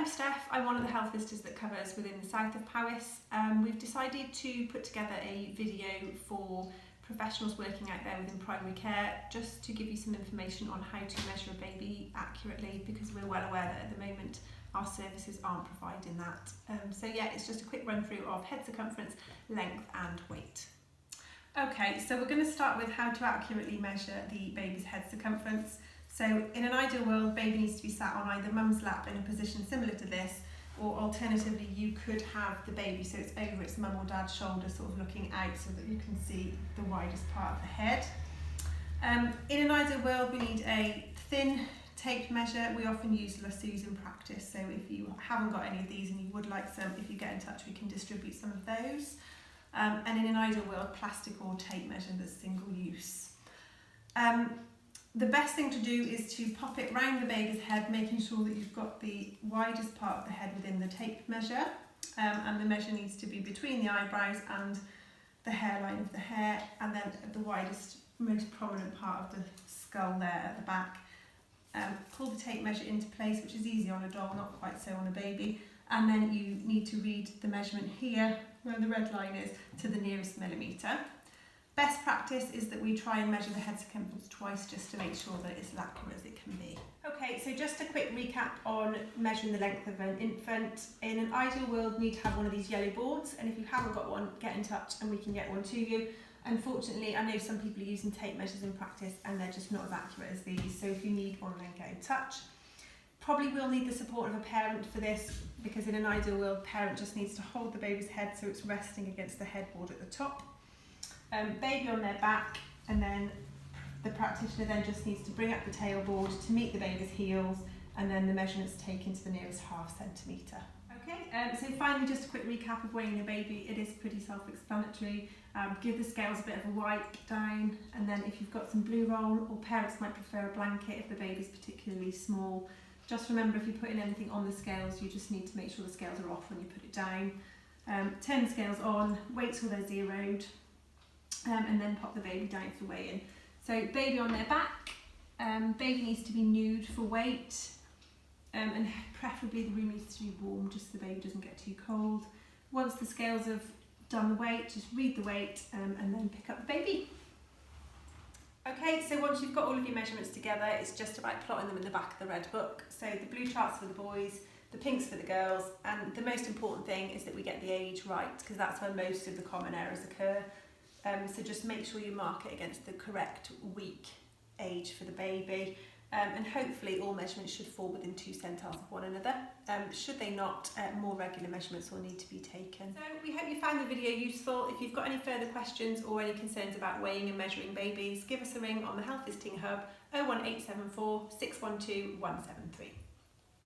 I'm Steph. I'm one of the health visitors that covers within the south of Powys. We've decided to put together a video for professionals working out there within primary care, just to give you some information on how to measure a baby accurately, because we're well aware that at the moment our services aren't providing that. So yeah, it's just a quick run through of head circumference, length and weight. Okay, so we're going to start with how to accurately measure the baby's head circumference. So in an ideal world, baby needs to be sat on either mum's lap in a position similar to this, or alternatively you could have the baby so it's over its mum or dad's shoulder, sort of looking out so that you can see the widest part of the head. In an ideal world, we need a thin tape measure. We often use lassos in practice, so if you haven't got any of these and you would like some, if you get in touch we can distribute some of those. And in an ideal world, plastic or tape measure that's single use. The best thing to do is to pop it round the baby's head, making sure that you've got the widest part of the head within the tape measure, and the measure needs to be between the eyebrows and the hairline of the hair, and then the widest, most prominent part of the skull there at the back. Pull the tape measure into place, which is easy on a doll, not quite so on a baby, and then you need to read the measurement here, where the red line is, to the nearest millimetre. Best practice is that we try and measure the head circumference twice, just to make sure that it's as accurate as it can be. Okay, so just a quick recap on measuring the length of an infant. In an ideal world, you need to have one of these yellow boards, and if you haven't got one, get in touch and we can get one to you. Unfortunately, I know some people are using tape measures in practice and they're just not as accurate as these, so if you need one, then get in touch. Probably will need the support of a parent for this, because in an ideal world, parent just needs to hold the baby's head so it's resting against the headboard at the top. Baby on their back, and then the practitioner then just needs to bring up the tailboard to meet the baby's heels, and then the measurements taken to the nearest ½ centimetre. Okay, so finally just a quick recap of weighing a baby. It is pretty self-explanatory. Give the scales a bit of a wipe down, and then if you've got some blue roll, or parents might prefer a blanket if the baby's particularly small. Just remember, if you're putting anything on the scales, you just need to make sure the scales are off when you put it down. Turn the scales on, wait till they're zeroed, and then pop the baby down for weigh-in. So baby on their back, baby needs to be nude for weight, and preferably the room needs to be warm just so the baby doesn't get too cold. Once the scales have done the weight, just read the weight and then pick up the baby. Okay, so once you've got all of your measurements together, it's just about plotting them in the back of the red book. So the blue charts for the boys, the pinks for the girls, and the most important thing is that we get the age right, because that's where most of the common errors occur. So just make sure you mark it against the correct week age for the baby, and hopefully all measurements should fall within 2 centiles of one another. Should they not, more regular measurements will need to be taken. So we hope you found the video useful. If you've got any further questions or any concerns about weighing and measuring babies, give us a ring on the Health Visiting Hub 01874 612 173.